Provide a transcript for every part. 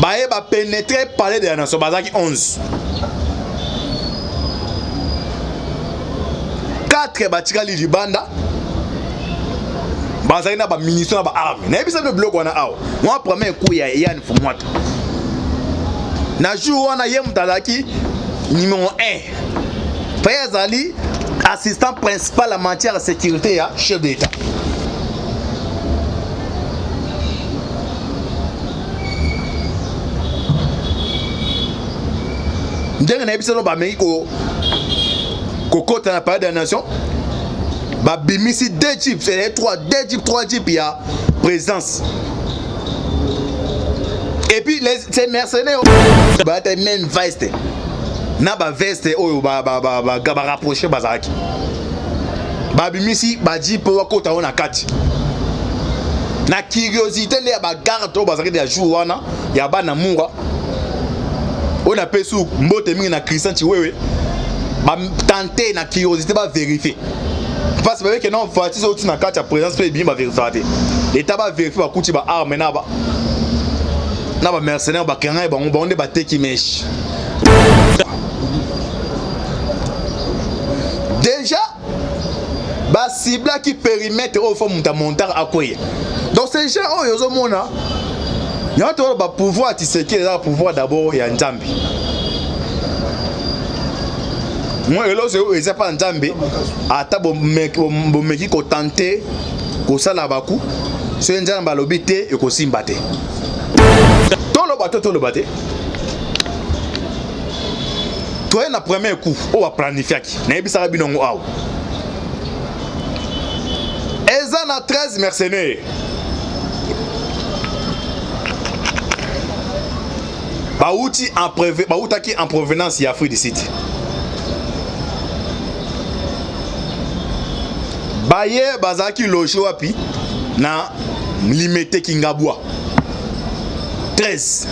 baye ba pénétrer palais de la nation bazaki 11. 4 batikali libanda. Bazaki na ba ministre na ba arme. Na ebisa no bloc wana awa. Moi premier coup ya Yann Fumwata. Na jour wana ye mutalaki numéro 1. Frère Zali assistant principal en matière de sécurité à chef d'État. Ndenge na ebisa no ba meki ko kota na palais de la nation. Ba bimisi 2 jeeps, c'est 3 jeeps ya présence. Et puis ces mercenaires ba te même veste. Na ba veste oyo ba rapprocher bazaki. Ba bimisi ba jeep wa kota ona kati. Na curiosité le ba garde to bazaki de jour wana ya ba na munga. On a pesu mbote mingi na Christian Chiwewe. Ba tenter na curiosité ba vérifier. Parce que non voiture so tu na kati ya présence pe bien ba vérifier. L'état ba vérifier ba kuti ba arme na ba mercenaire ba kenga ba on ba teki mesh. Déjà ba cible qui périmètre au fond montar akoye. Donc ces gens oh yozo mona il y a tout le pouvoir Tshisekedi là pouvoir d'abord ya Nzambe. Moi elo c'est pas Nzambe ata bo meki ko tenter ko sala baku c'est Nzambe lobi te e ko simba te. Tout le bateau. Toi na premier coup on va planifier qui na ebisa binongo aw. Eza na 13 mercenaires. Bautaki en provenance ya Afrique du Sud. Baye bazaki lojo wapi na limité Kingabwa. 13.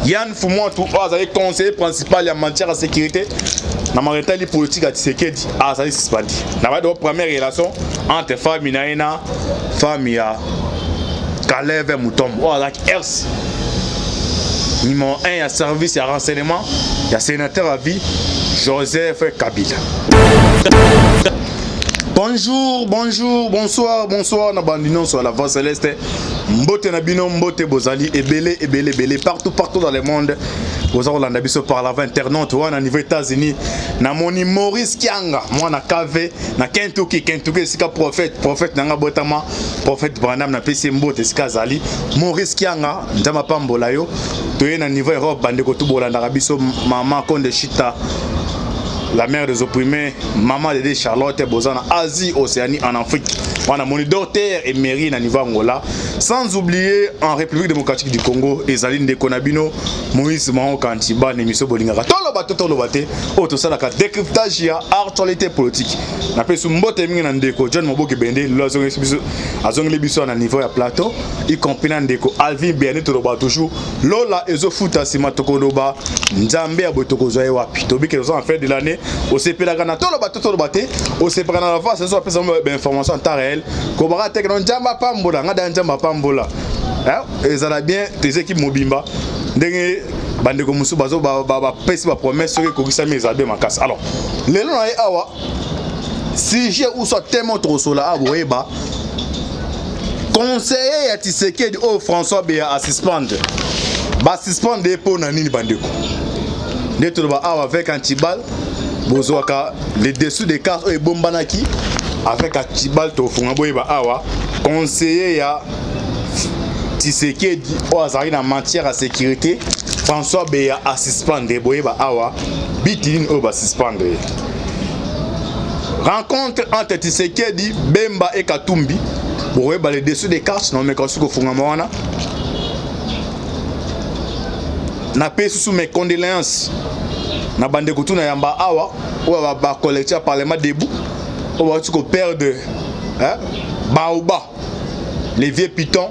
Yann Fumwata azali conseiller principal en matière de sécurité na maritali politique à Tshisekedi azali suspendi. Na ba de première relation entre famille na famille ya Kaleve Mutombo azaki RC. Numéro 1, il y a service, il y a renseignement, il y a sénateur à vie, Joseph Kabila. Bonjour, bonsoir, na bandino sur la voie céleste. Mbote Nabino, Mbote Bozali, ebele, partout dans le monde. Vous avez l'andabiso par la internaute, ou à niveau États-Unis. Na moni Maurice Kianga, moi na KV, na Kentucky, sika prophète nanga botama, prophète Branham na PC Mbote sika Zali. Maurice Kianga, ndama pambola yo. Toye na niveau Europe, bande ko tubola ndabiso mama konde shita. La mère des opprimés, maman de Charlotte Bozana, Asie, Océanie, en Afrique. On a moni Terre et Mairie na niveau Angola. Sans oublier en République démocratique du Congo, Ezaline de Konabino, Moïse Mahon Kantiba, Nemiso Bolingara. Tout le bateau, tout ça, la décryptage, il y a actualité politique. On appelle ce mbote mingi nandeko, John Moboke Bende, l'azong lebiso na niveau ya plateau, y compris nandeko, Alvin Biané tout le bateau toujours. Lola ezo futa sima tokonoba, Nzambe abotoko zoe wapi. Tobi que nous avons fait de l'année. Au CP la gana tout le bateau au CP na la face ça peut information en temps réel ko bara tek non jamba pambola ngada jamba pambola ezala bien tes équipes mobimba ndenge bande ko musu bazo ba pesi ba promesse que ko gisa mes albe makasa. Alors lelo na awa si j'ai ou soit tellement trop sola aboyeba conseiller ya Tshisekedi au François Béa à suspendre ba suspendre pour na nini bandeko neto ba awa avec Antibal Bozoaka les dessous des cartes et bombanaki avec Antibal to funga boyeba awa conseiller ya Tshisekedi au azari na matière à sécurité François Béa à suspendre boyeba awa bitin au ba suspendre. Rencontre entre Tshisekedi Bemba et Katumbi boyeba les dessous des cartes non mais quand suko funga mwana na pe sous mes condoléances na bande kutuna yamba awa ou ba collecteur parlement debout on va tu ko perdre Baoba les vieux pitons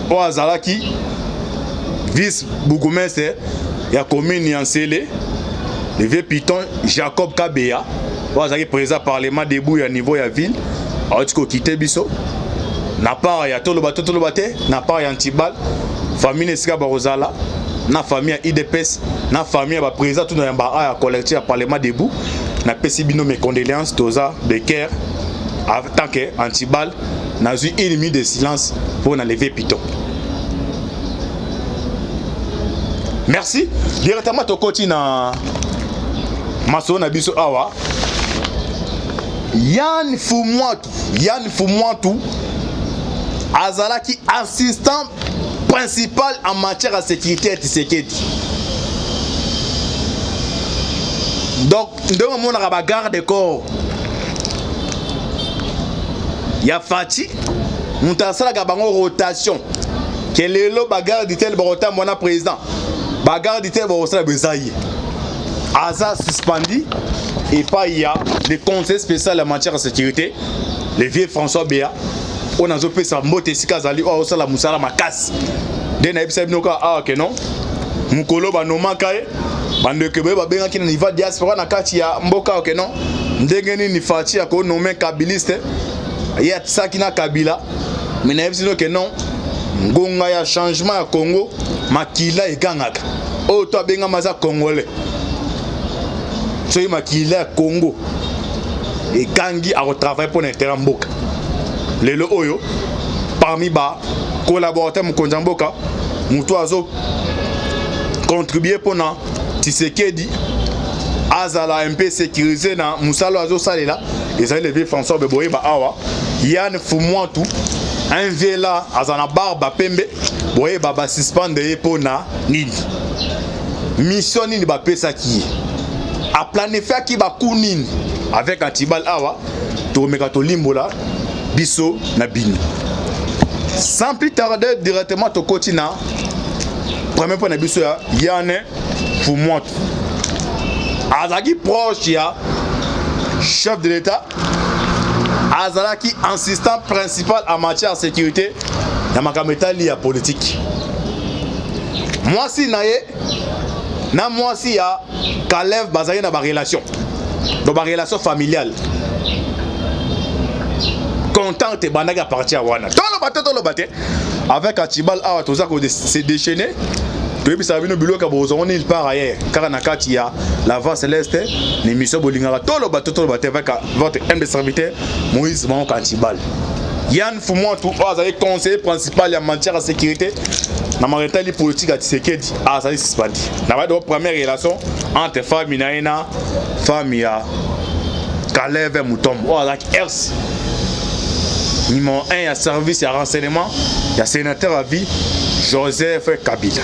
o azalaki vice bourgmestre ya commune Yansele les vieux pitons Jacob Kabea o azalaki président parlement debout ya niveau ya ville a tu ko quitter biso na part ya toloba te na part ya Antibal famille esika barozala na famille ya IDPS na famille ya ba président tout na ba ya collectif ya parlement debout na pesi bino mes condoléances toza de cœur en tant que Antibal na eu une minute de silence pour na lever piton. Merci directement to koti na maso na biso awa Yann Fumouatou azalaki assistant principal en matière de sécurité et Tshisekedi. Donc, nous avons un garde corps. Il y a Fati, nous avons une rotation. Quel est le bagarre dit-elle, Barotan, mon président? Bagarre dit-elle, Barotan, Bezaï. Aza suspendu. Et pas il y a le conseil spécial en matière de sécurité, le vieux François Béa. On a fait sa moto ici, Kazali, ou la Moussala Makas. Dès que nous avons dit non, Moukolo, Banoma Kaye, Bande Kebe, Babenga qui n'a pas diaspora, Nakatia, Mboka, ok non, Ndengeni ni Fati, Ako nommé Kabiliste, il y a ça qui n'a Kabila, mais nous avons dit non, Ngonga ya changement à Congo, Makila et Gangaka. Oh, toi, Benga Maza Congolais. Soy Makila Congo et Gangi a retravaillé pour l'intérêt Mboka. Les Oyo, parmi les collaborateurs de Mboka, nous avons contribué pour Tshisekedi, Azala MP sécurisé dans Moussalo Azo Salela, ils ont levé François Beboye Awa, Yann Fumouatou, un vela Azana Barba Pembe, Boye Baba suspendé pour Nini. Mission Nini Bapé Saki. A planifié qui va courir avec Antibal Awa, Tomekato Limbola, Bisso Nabini. Sans plus tarder, directement au continent, premier point de Bisso, Yann Fumouatou. Azaki proche, ya chef de l'État, Azalaki assistant principal en matière de sécurité, Yamakameta lié à politique. Moi, si naye, na moi si ya Kalev Bazari na ba relation. Dans ba relation familiale. Content te bandaga parti à wana. Tolo le baté avec Antibal awa toza ko se déchaîner. Puis ça vient au bureau ka bozon il part ailleurs. Car na kati ya la voix céleste, l'émission bolingara tolo baté avec votre MD serviteur Moïse Manok Antibal. Yann Fumouatou azali conseiller principal en matière de sécurité. Na maritali politique à Tshisekedi azali suspendu. Na ba de première relation entre famille naina famille ya Kalev Mutombo avec RC. Numéro 1 à service à renseignement, il y a sénateur à vie Joseph Kabila.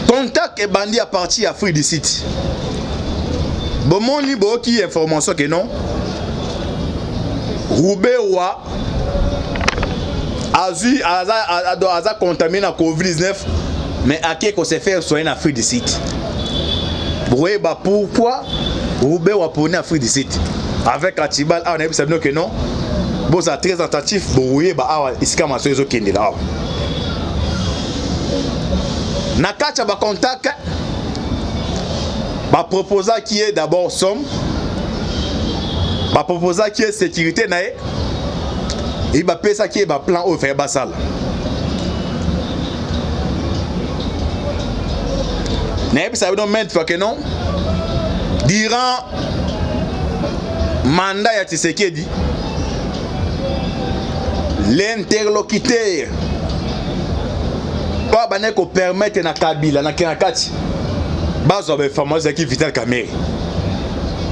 Contact et bandit à partir à Free du site. Bon, mon libre qui information que non. Roubewa a contaminé la COVID-19, mais à qui qu'on s'est fait soigner à Free du site. Pourquoi Roubaix va pour Afrique du site avec Antibal on a vu que non bon ça très attentif Roubaix ba iska maso ezo kende là na kacha ba contact ba proposa qui est d'abord somme ba proposa qui est sécurité na et ba pesa qui est ba plan au faire basal na ça veut donc mettre que non durant mandat ya Tshisekedi, l'interlocuteur pas bané ko permettre na Kabila na Kenakati bazo be fameuse qui Vital Kamerhe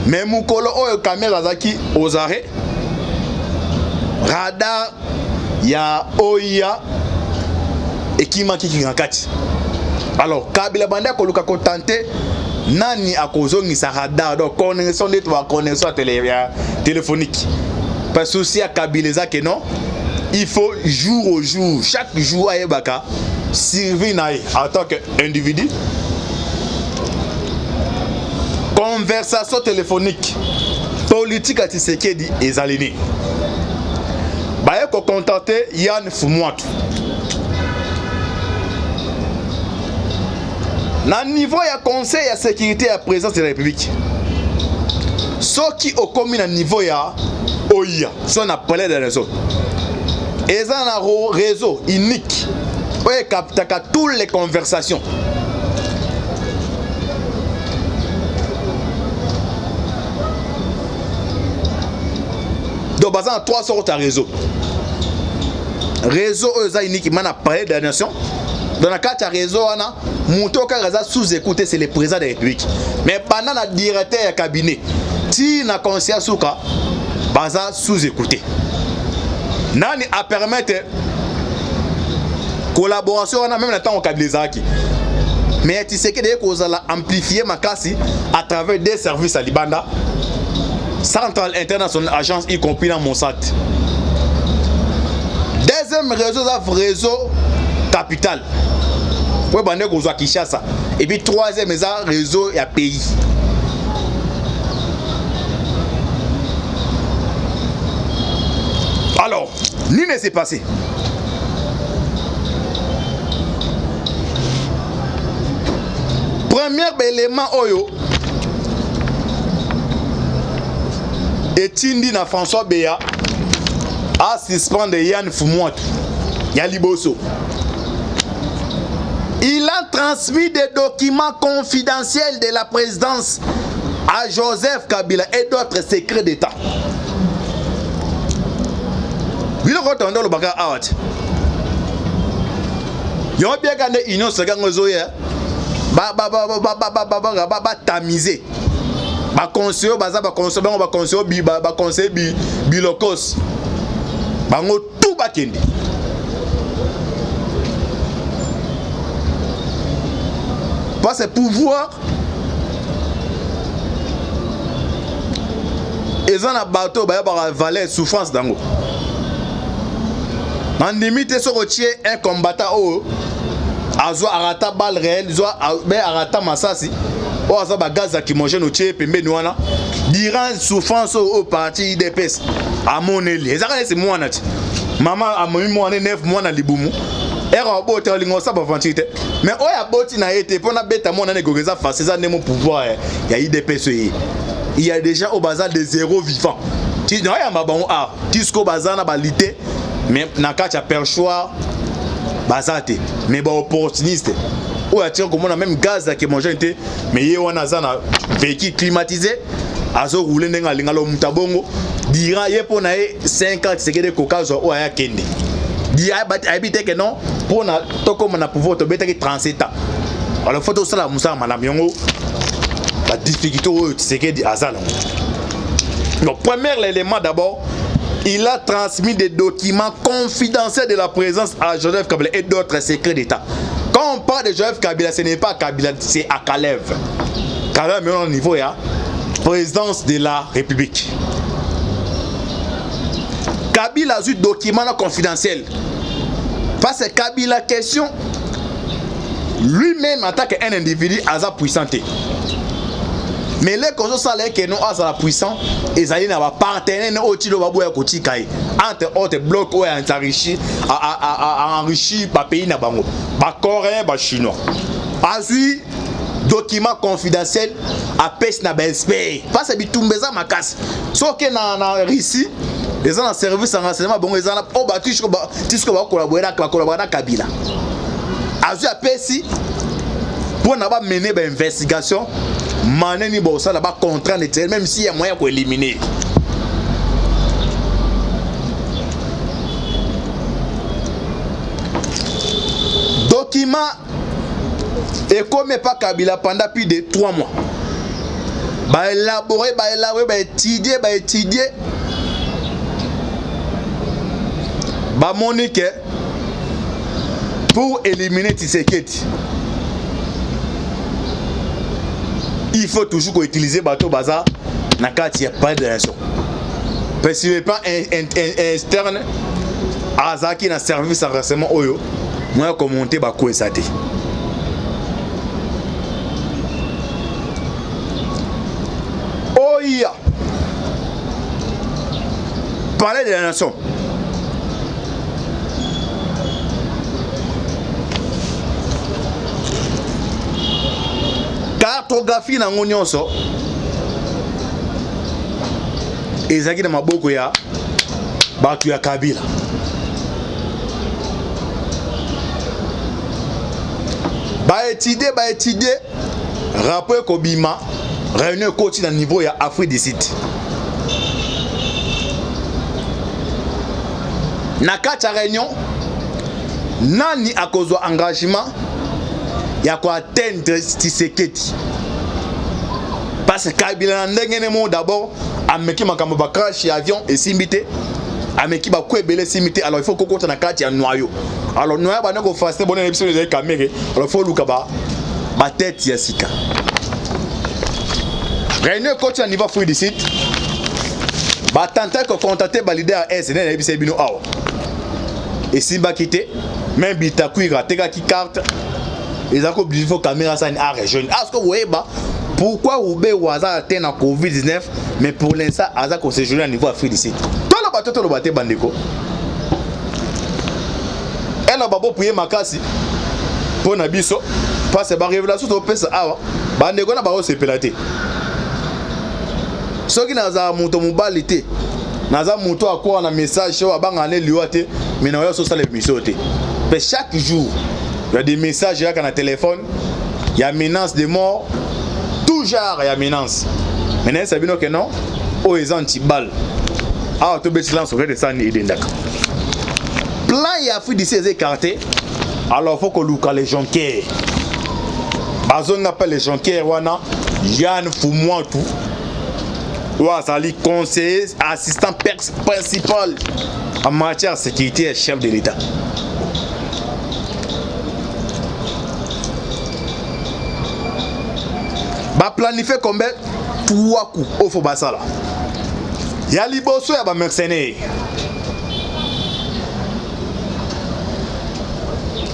mais mukolo oyo Kamerhe azaki aux arrêts radar ya oya ekima ki Kenakati alors Kabila banda ko luka ko tenter nani akozongisa radar donc connexion de toi connexion téléphonique parce que si à Kabila que non il faut jour au jour chaque jour ayebaka servir en tant qu'individu conversation téléphonique politique à Tshisekedi et Zalini baye ko contenter Yann Fumouatou. Na niveau ya conseil à sécurité à présidence de la République ce qui au commun à niveau ya oya so on a parlé de réseau et ça un réseau unique ouais capte toutes les conversations. Donc basé en trois sortes de réseaux. Réseau unique man a parlé de la nation. Dans la carte réseau on a monté au cas sous-écouté c'est le président de la République. Mais pendant la directeur du cabinet si na conscience ou ka baza sous-écouté. Nani a permettre collaboration on a même le temps au cabinet zaki. Mais tu sais que dès qu'on a amplifié ma classe à travers des services à Libanda, Centrale Internationale Agence y compris dans Mossad. Deuxième réseau, c'est réseau capital. Ouais, bandé qu'on soit Kinshasa. Et puis troisième, c'est réseau et pays. Alors, ni ne s'est passé. Premier élément oyo etindi na François Béa a suspendre Yann Fumouat Yaliboso. Il a transmis des documents confidentiels de la présidence à Joseph Kabila et d'autres secrets d'État. Il retourne le bagage à Wat. Il y a bien gagné union ce gang ozoya. Tamiser. Ba conseiller baza ba conseiller bilokos. Bango tout bakende. Parce que pouvoir ils ont un bateau ba valer souffrance dango. En limite sur un combattant au azo arata balle réelle zo be arata masasi o azo ba gaz lacrymogène au tie pembeni wana durant souffrance au parti IDPS a moneli ezaka c'est moi nati maman a momi moi 9 mois na libumu era bote olingo sa ba vantite mais oya boti na été pona beta mona negogeza face ça ne mon pouvoir ya IDPS il y a déjà au bazar de zéro vivant ti no ya mabon a tisco bazar na balité mais na kacha perchoir bazate mais ba opportuniste ou attire comme on a même gaz qui manger mais yé wana zana véhicule climatisé azo rouler ndenga lingalo mutabongo dira yé pona 50 secondes kokazo o ya kende dira habite que non pour na toko na pouvoir to beta 37 ans alors faut tout ça la musa madame yongo la difficulté c'est que azala donc premier élément d'abord il a transmis des documents confidentiels de la présence à Joseph Kabila et d'autres secrets d'État. Quand on parle de Joseph Kabila, ce n'est pas Kabila, c'est Akalev. Kabila est au niveau, ya, présidence de la République. Kabila a eu des documents confidentiels. Parce que Kabila, question, lui-même en tant qu'un individu, a sa puissance. Mais les causes ça les que nous à la puissance et ça n'a pas partenaire au tilo baboya koti kai entre autres blocs ou enrichi enrichi par pays na bango ba coréen ba chinois azui document confidentiel à pêche na BSP parce que bitumbeza makasi so que na Russie les gens en service en renseignement bon les gens oh ba tisco ba collaborer na Kabila azui a pêche pour n'a pas mener ba investigation maneni bo ça là-bas contraint de même s'il y a moyen pour éliminer. Document et comme pas Kabila pendant plus de 3 mois. Ba élaborer, ba étudier. Ba Monique pour éliminer Tshisekedi. Il faut toujours utiliser bateau bazar na carte y a pas de relation. Parce que pas externe azaki na service à renseignement oyo moi commenter ba ko esate. Oya. Parler de la nation. Cartographie na ngonyoso ezaki na maboko ya bato ya Kabila. Ba étudier rapport Kobima réunion coach na niveau ya Afrique du Sud. Na kati ya réunion nani akozwa engagement ya ko atteindre Tshisekedi. Parce que Kabila ndenge nemo d'abord ameki makambo ba crash avion et simbité ameki ba kwebele simbité, alors il faut ko kota na kati ya noyau. Alors noyau ba nako faster bonne émission de caméra, alors faut luka ba tête ya sika. Réunion coach à niveau Afrique du Sud. Ba tenter ko contacter ba leader SNL et bisebino awa. Et Simba quitté, même Bitakuira, tega qui carte, ils ont obligé de caméra ça en région. Est-ce que vous voyez pourquoi Oubé ou Aza atteint la Covid-19, mais pour l'instant, Aza qu'on s'est joué à niveau Afrique du Sud. Tout le bateau, bandeko. Elle a babo pour makasi pour Nabiso, parce que la révélation au PS awa, bandeko na babo se pelaté. Ceux qui n'ont monté mobilité. Naza muto akwa na message show abangane liwate mais na yo so sala émission te. Mais chaque jour il y a des messages là na téléphone, il y a menace de mort, tout genre il y a menace. Maintenant ça bino que non, o les anti-balles. Ah to be silence au de ça ni idendaka. Plan ya Afrique d'ici les écarté. Alors faut que luka les jonquers. Bazon appelle les jonquers wana Yann Fumouantou. Ouazali conseiller, assistant principal en matière de sécurité et chef de l'État. Ba planifier combien 3 coups au Fobasala. Ya liboso ya ba mercenaires.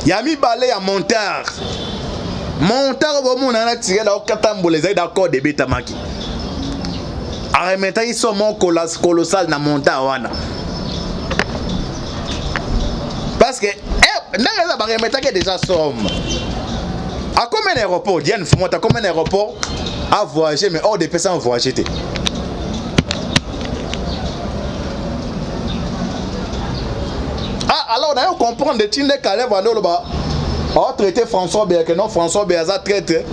Ya mi balé ya monteur. Monteur bo mon na tiré da okatambo les d'accord de Betamaki. Arrêtez son mon colossal na monta wana. Parce que n'a pas remettre que déjà somme. À combien d'aéroports Diane faut moi à combien d'aéroports à voyager mais hors des personnes voyager. Ah alors on a comprendre de Tinde Calais vando le bas. On traité François Béa que non François Béa a traité.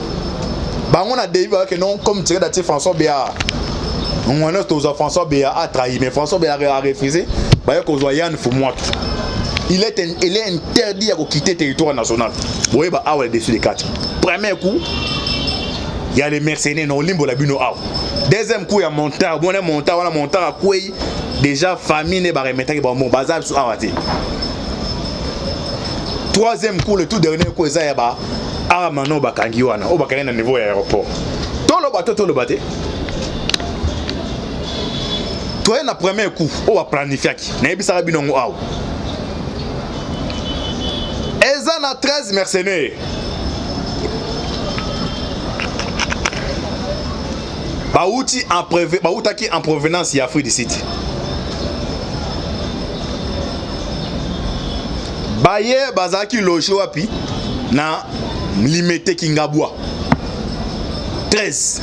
Bah on a dit que non comme tiré d'attitude François Béa. On a tous François Béa a trahi, mais François Béa a refusé. Yann Fumouantou. Il est interdit de quitter le territoire national. Vous voyez, il est dessus des 4. Premier coup, il y a les mercenaires dans limbo la bino. Deuxième coup, il y a monteur. Bon, monteur à quoi déjà famille n'est pas remettre que bon bazar sur arrêté. Troisième coup, le tout dernier coup, il y a Aramano Bakangiwana, au Bakangiwana niveau aéroport. Tout le bateau. Toi, na premier coup, on va planifier. Na ebisa binongo aw. Eza na 13 mercenaires. Baouti en provenance ya Afrique du Sud. Baye bazaki loge wapi na Limete Kingabwa. 13.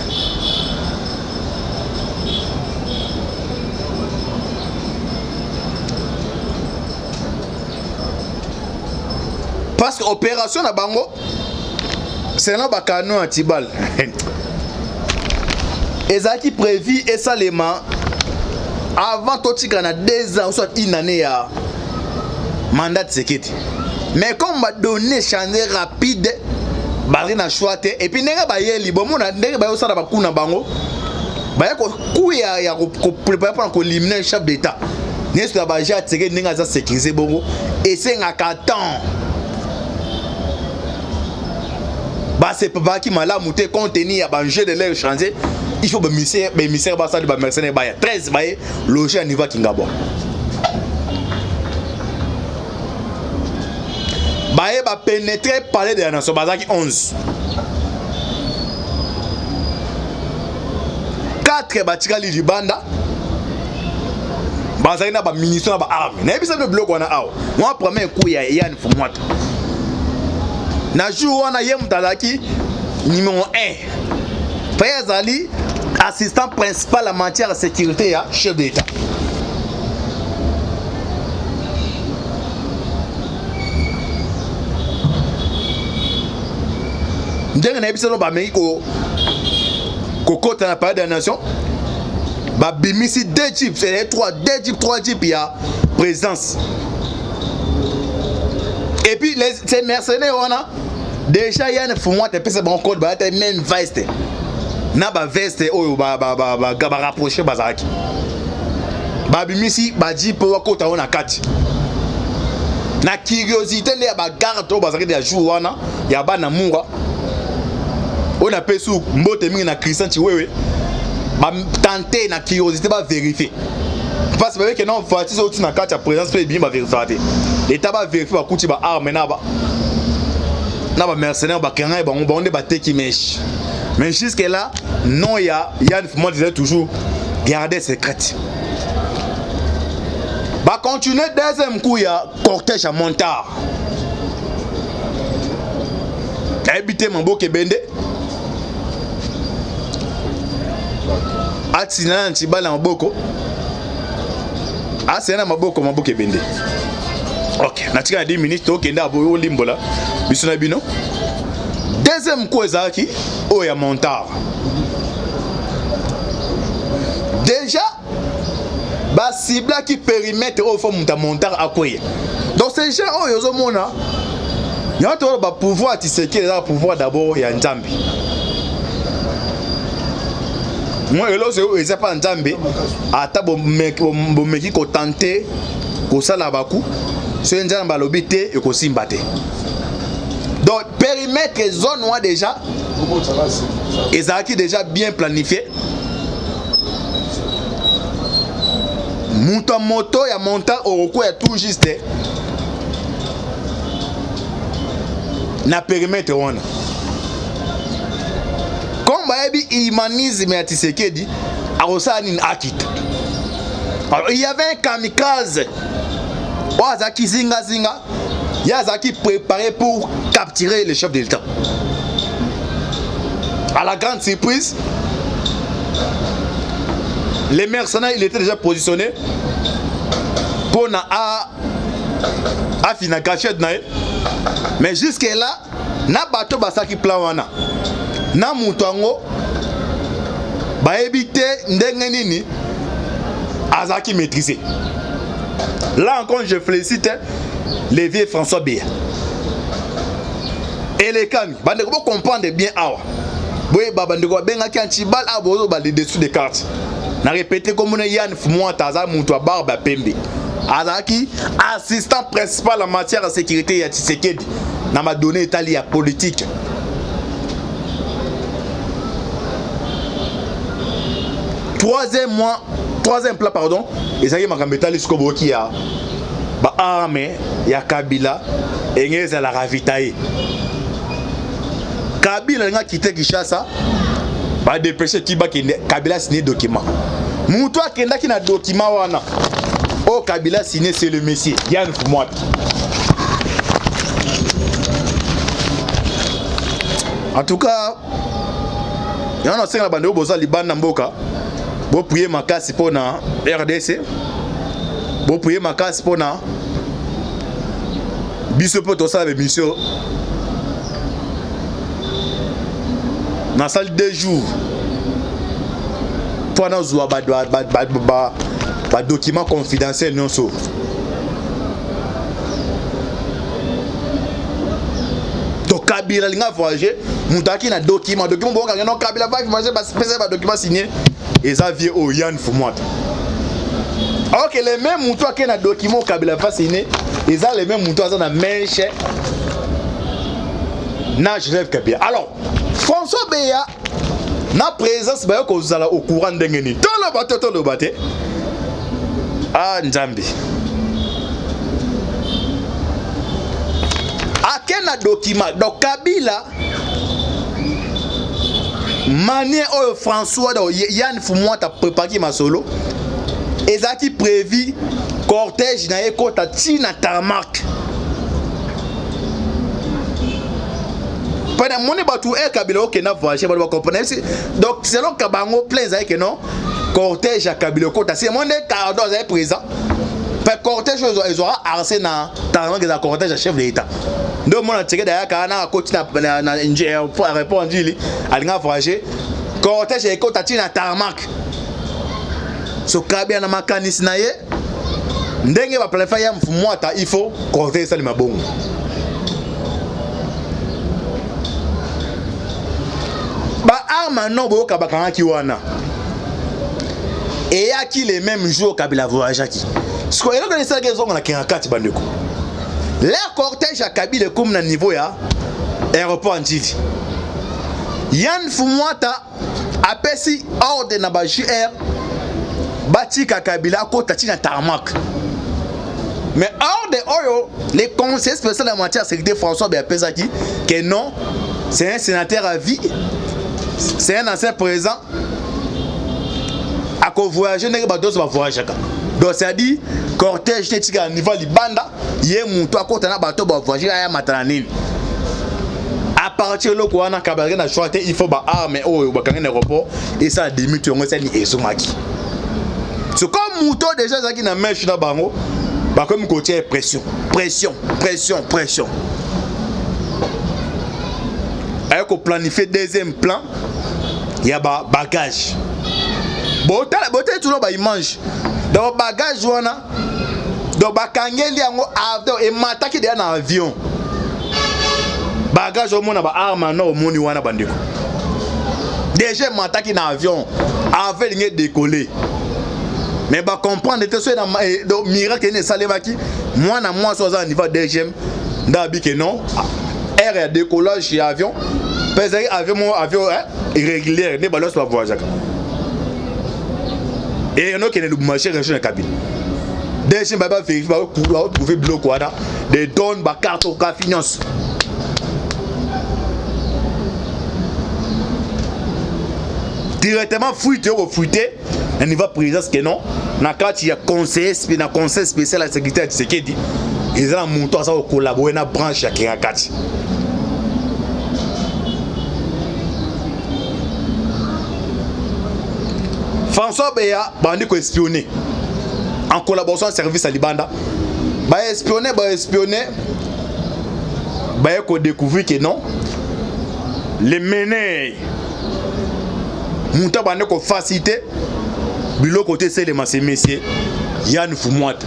Parce que l'opération na bango c'est là bakano antibal. Ezaki prévu et ça les mains avant totika na 2 ans soit une année à mandat de sécurité. Mais comme m'a donné changer rapide bari na choix et puis ndenge ba yeli bon na ndenge ba osala ba kuna bango ba ya ko kuya ya ko préparer pour éliminer le chef d'état. N'est-ce pas ba ja tseke ndenge za sécuriser bongo et c'est ngaka temps. Bah c'est pas qui m'a là monté contenir à jeu de l'air changer. Il faut misère bah ça de mercenaires bah 13 bah loger à niveau Kingabo. Bah pénétrer palais de la nation bah 11. 4 bah tika li banda. Bah ça na bah ministre bah arme. Na bisa le bloc on a aw. Moi premier coup ya Yann Fumouantou. Na jour on a yem talaki numéro 1. Fayazali assistant principal en matière de sécurité ya chef d'État. Ndenge na ebiso no ba meki ko kota na palais de la nation. Ba bimisi deux types, c'est trois types ya présence. Et puis ces mercenaires on a déjà il y a une fois te pesa bon code ba ta même veste. Na ba veste oyo ba rapprocher bazaki. Ba bimisi ba di po kota on a kati. Na curiosité le ba garde to bazaki de jour wana ya ba na munga. On a pesu mbote mingi na Christian Chiwewe. Ba tenter na curiosité ba vérifier. Parce que non voiture au na kati ya présence pe bien ba vérifier. L'état va vérifier ba kuti ba arme na ba mercenaires ba kenga ba on ba teki mesh. Mais jusque là non Yann Fumwa disait toujours garder secret. Ba continuer deuxième coup ya cortège à Montard. Habité Mamboke Bende. Atina Ntibala Maboko. Asena Maboko Mamboke Bende. Ok, natika 10 minutes to kenda bo limbola bisuna bino. Deuxième coup ezaki o ya Montard. Déjà ba cible qui périmètre au fond de Montard akoye. Donc ces gens oh yozo mona ya to ba pouvoir tiseki la pouvoir d'abord ya Nzambi. Moi elo c'est pas Nzambi ata bo meki ko tenter ko sala baku. Ce Nzambi balobi te e ko simba te. Donc périmètre zone noire déjà ezaki déjà bien planifié. Moto ya monta oroko ya tout juste na périmètre wana. Comme bayebi humanisme ya Tshisekedi arosani akita. Alors il y avait un kamikaze. Oazaki zinga. Yazaki préparé pour capturer le chef de l'État. À la grande surprise, les mercenaires il était déjà positionné pour à finir cachette nae. Mais jusque là, na bateau basaki plan wana. Na mutango ba éviter ndenge nini azaki maîtriser. Là encore je félicite les vieux François Béa. Et les Kami, vous comprenez bien awa. Boye babandeko benga ki antibal abozo ba dessus des cartes. Na répété comme on Yann Fumwa taza mutu barba pembe. Azaki assistant principal en matière de sécurité ya Tshisekedi. Na ma donné état politique. Troisième plat pardon, ezaki makambetali sikobo ki ya ba armée ya Kabila engeza la ravitailler. Kabila nga quitté Kinshasa ba dépêcher Kiba kende Kabila signé document. Mutu akenda ki na document wana. Oh Kabila signé c'est le monsieur Yann Fumwa. En tout cas, yana senga bande boza libanda mboka. Bo prier makasi pona RDC. Bo prier makasi pona biso po to sa émission. Na salle 2 jours. Pour na zwa ba document confidentiel non so. Donc Kabila linga voyager, mutaki na document bon non Kabila va voyager ba document signé et ça vient au Yann Fumwa. Alors que les mêmes moutons qui na document Kabila va signé, et ça les mêmes moutons ça na mèche na Genève Kabila. Alors François Béa na présence ba ko zala au courant ndengeni. Dans le bateau ah Nzambi. Akena document donc Kabila manier oyo François Yann Fumwa ta préparé ma solo ezaki prévu cortège na ekota tina tarmac pendant mon batu e Kabila ok na voyager ba comprendre donc selon Kabango plein ça que non cortège à Kabila kota c'est mon Cardo est présent per cortège ils aura arrêté na tant que cortège à chef de l'état donc mon tiré derrière kana coach na pour répondre lui alinga voyager cortège e kota tina tarmac so Kabila na makanisi na ye ndenge ba plein ya mfumwata il faut cortège ça le mabongo. Arma non bo kabakanga ki wana et ya ki les mêmes jours Kabila voyage ki ce que eloko ni ça que zonga na kirakati bandeko leur cortège à Kabila comme na niveau ya aéroport Njili Yann Fumwata apesi ordre na ba JR batika Kabila ko tatina tarmac mais hors de oyo les conseillers spéciaux en matière de sécurité François Béapesaki que non c'est un sénateur à vie. C'est un ancien présent à voyager n'est pas d'autres voyager donc ça dit cortège n'est à niveau libanda yé muto à côté na bateau va voyager à matanani à partir de là qu'on a cabaret na choix il faut ba arme oh ba quand un aéroport et ça limite on ça ni esomaki c'est comme muto déjà ça qui na mèche na bango ba comme côté pression avec au planifier deuxième plan il y a ba bagage boté tout le ba image donc bagage wana donc ba kangeli yango avion et mataki de na avion bagage au mona ba arme na au moni wana bandeko déjà mataki na avion avait ligne décoller mais ba comprendre te so na donc miracle ne salevaki moi na moi so za niveau deuxième ndabi que non air décollage chez avion pesé avion irrégulier ne balos pas voyager et non qui ne le marché région de cabine deuxième baba vérifier va trouver bloc wada des donnes ba carte au finance directement fuité au fuité un niveau présence que non na carte il y a conseil spécial à la sécurité de sécurité ils ont monté ça au collaborer na branche à Kirakati. François Béa bandi ko espionner en collaboration avec service à Libanda ba espionner ba ko découvrir que non les meneurs monta bandi ko faciliter bilo côté c'est les messieurs Yann Fumwata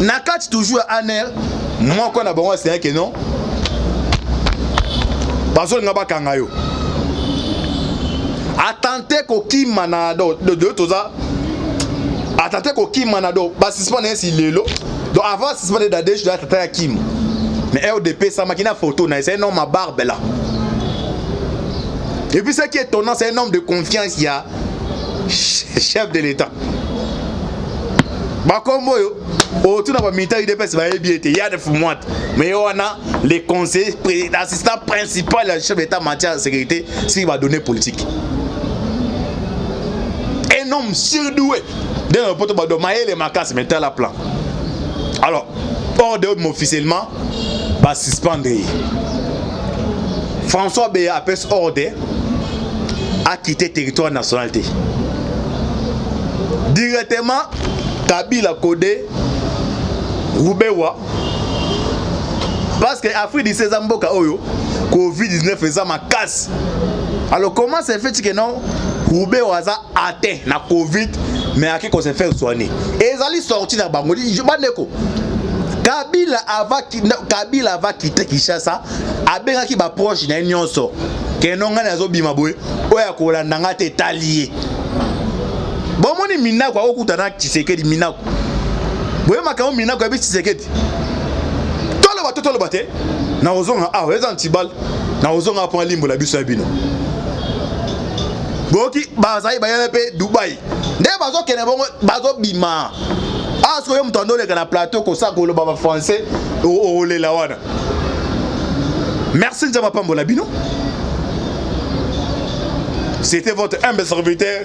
nakati toujours en air moi qu'on a bon c'est que non bazo ngaba kangayo attenté ko kimanado de toza attenté ko kimanado ba suspendre si lelo donc avant suspendre da je dois attendre kim mais RDP ça makina photo na c'est un homme à barbe là et puis ce qui est étonnant c'est un homme de confiance il y a chef de l'état ba kombo yo autour de la militaire IDPS va bien été il y a des Fumwata mais on a les conseillers l'assistant principal le chef d'état en matière de sécurité s'il va donner politique un homme surdoué dans le poteau de mailler les macasses mettre à la plan alors hors de officiellement va suspendre François Béa appelle ordre à quitter territoire nationalité directement Kabila codé Roubewa parce que Afrique du Césamboka Oyo Covid-19 faisant ma casse alors comment c'est fait que non Roubewa a atteint la Covid mais à qui qu'on s'est fait soigner et ils allaient sortir dans Bangoli je bandeko Kabila va quitter Kinshasa abenga ki ba proche na nyonso ke nonga na zo bima boy oya ko landanga te talier bon moni minako okutana Tshisekedi minako boye makao minako ya Tshisekedi tolo bate na ozonga weza ntibal na ozonga po limbo la biso ya bino boki bazai bayele pe Dubai nde bazo kene bongo bazo bima asko yo mtondo le kana plateau ko sa ko lo baba français o le la wana merci nzama pambola bino c'était votre humble serviteur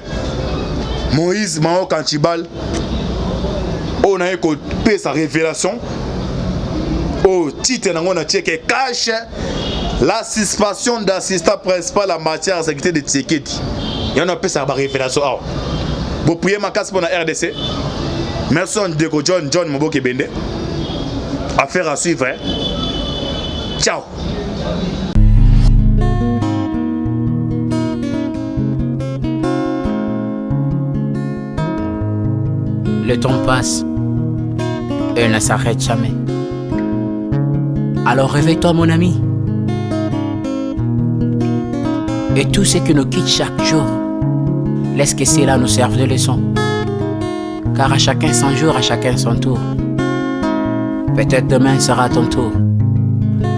Moïse Mao Kantibal On a écouté sa révélation. Au titre, on a checké cache la suspension d'assistant principal en matière de sécurité de Tshisekedi. Il y a un sa révélation. Vous priez ma casse pour la RDC. Merci à John Moboke Bende. Affaire à suivre. Ciao. Le temps passe, elle ne s'arrête jamais. Alors réveille-toi mon ami. Et tout ce qui nous quitte chaque jour, laisse que cela nous serve de leçon. Car à chacun son jour, à chacun son tour. Peut-être demain sera ton tour.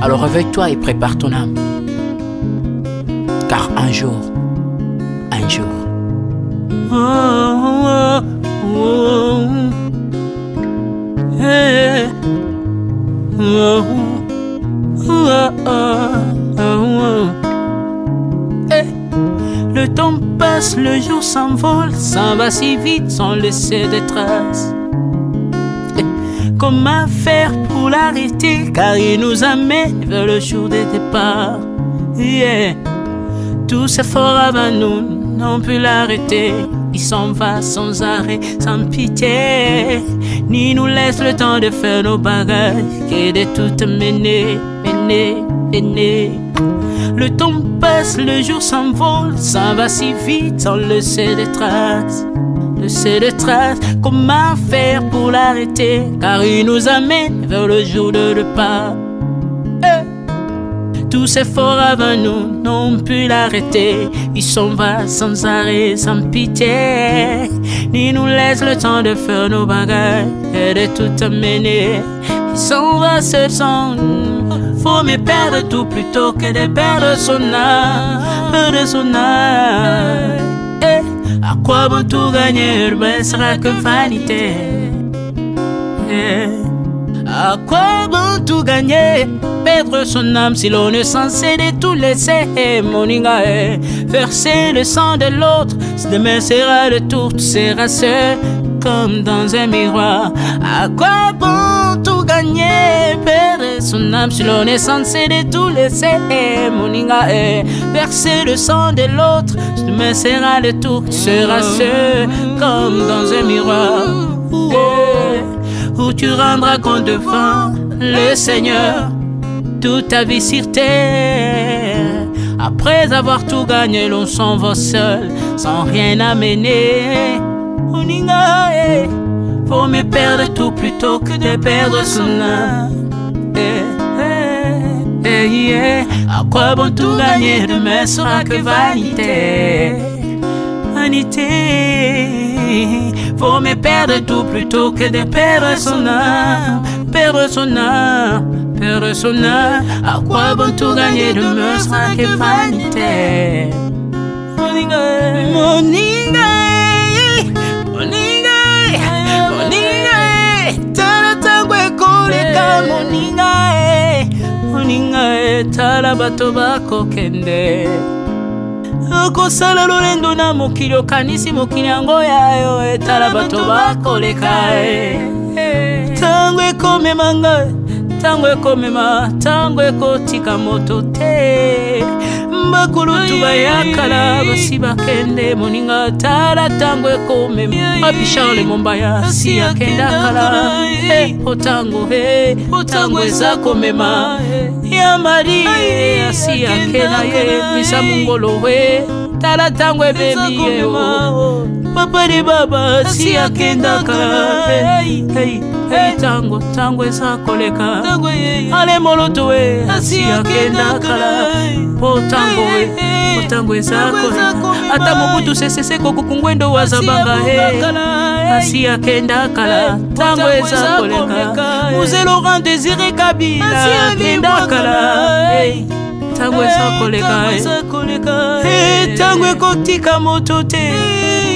Alors réveille-toi et prépare ton âme. Car un jour, le temps passe, le jour s'envole, s'en va si vite sans laisser de traces. Comment faire pour l'arrêter, car il nous amène vers le jour de départ. Tout c'est fort avant nous, n'ont pu l'arrêter. Il s'en va sans arrêt, sans pitié, ni nous laisse le temps de faire nos bagages, que de tout mener. Le temps passe, le jour s'envole, s'en va si vite sans laisser de traces. Comment faire pour l'arrêter, car il nous amène vers le jour de départ. Tous ces forts avant nous n'ont pu l'arrêter. Il s'en va sans arrêt, sans pitié, ni nous laisse le temps de faire nos bagages et de tout amener. Il s'en va seul sans nous. Faut me perdre tout plutôt que de perdre son âme, À quoi bon tout gagner, ben sera que vanité. À quoi bon tout gagner, perdre son âme si l'on est censé de tout laisser. Moninga, verser le sang de l'autre, si demain sera le tour, tu seras seul comme dans un miroir. À quoi bon tout gagner, perdre son âme si l'on est censé de tout laisser. Moninga, verser le sang de l'autre, si demain sera le tour, tu seras seul comme dans un miroir. Où tu rendras compte devant le Seigneur toute ta vie sur terre. Après avoir tout gagné, l'on s'en va seul, sans rien amener. Faut me perdre tout plutôt que de perdre son âme. À quoi bon tout gagner, demain sera que vanité. Faut me perdre tout plutôt que de perdre son âme. À quoi bon tout gagner, demain sera que vanité. Moninga, tala tango ekoleka. Moninga, tala bato bako kende. Okosala lolendo na mokili, okanisi mokili yango yayo, etala bato bakoleka. Tango ekomema ngai, tango ekomema, tango ekotika moto te. Bakulutu bayakala basi bakende. Moninga, tala tango ekomema, Papi Charles Mombaya si akenda kala. Otango eza komema, ya Mari si akena ye. Misa mungolo we, tala tango ebebi ye o. Papa de baba si akenda kala. Tango eza koleka. Ale moloto we, si akenda kala. Tango eza koleka. Ata mobutu sesese kokukungwendo wazabanga asi akenda kala. Tango eza koleka. Mzee Laurent Désiré Kabila akenda kala. Tango eza koleka. Tango ekotika moto te,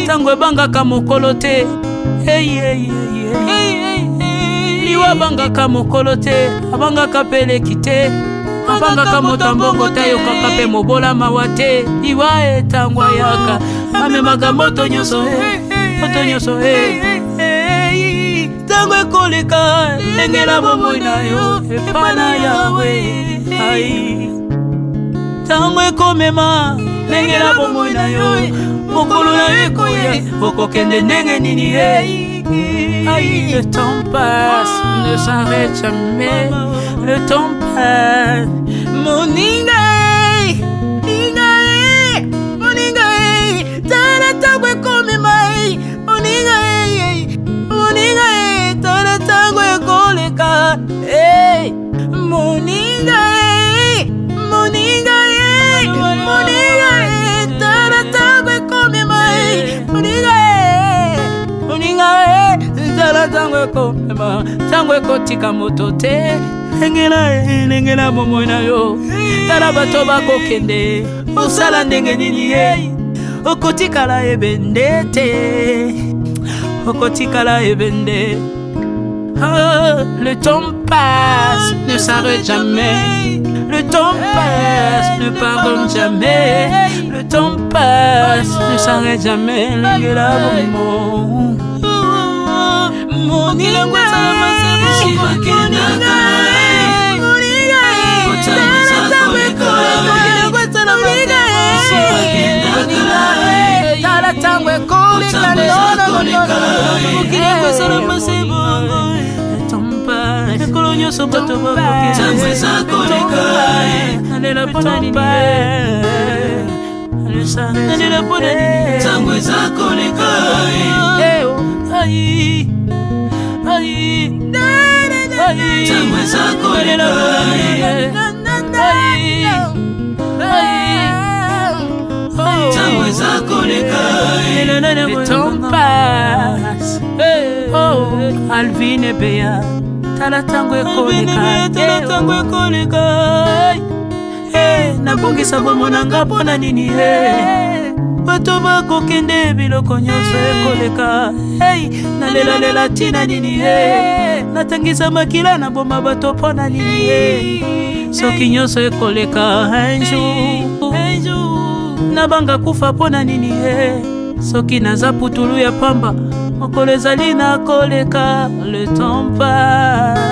tango ebangaka mokolo te. Liwa bangaka mokolo te, abangaka peleki te. Abangaka motambongo te, yokaka pe mobola mawa te. Liwa tango ayaka, amemaka moto nyonso. Moto nyonso tango ekoleka engela bomoi na yo epai na Yawe. Ai tango ekomema engela bomoi na yo mokolo na yo ekoya okokende ndenge nini. Aïe, le temps passe, ne s'arrête jamais. Le temps passe. Moninga, moninga, tala tangwe kome mai. Moninga, tala tangwe koleka. Hey, moninga, moninga, tala tangwe kome mai. Moninga, tala tangwe komema tangwe kotika moto te engela bomoi na yo. Tala bato bakokende osala ndenge nini okotikala ebende te okotikala ebende. Le temps passe, ne s'arrête jamais. Le temps passe, ne pardonne jamais. Le temps passe, ne s'arrête jamais. Engela bomoi moninga tala tango ekoleka ekolo nyonso bato bakokenalela mpona nini nalela mpona nini tango ezakoleka. Le temps passe. Oh, Alvin et Béa, tala tango ekoleka. Nabongisa bomonanga mpona nini bato bakokende biloko nyonso ekoleka. Nalela tina nini natangisa makila na boma bato mpona nini soki nyonso ekoleka. Un jour nabanga kufa mpona nini soki naza putulu ya pamba mokolo ezali na koleka. Le temps passe.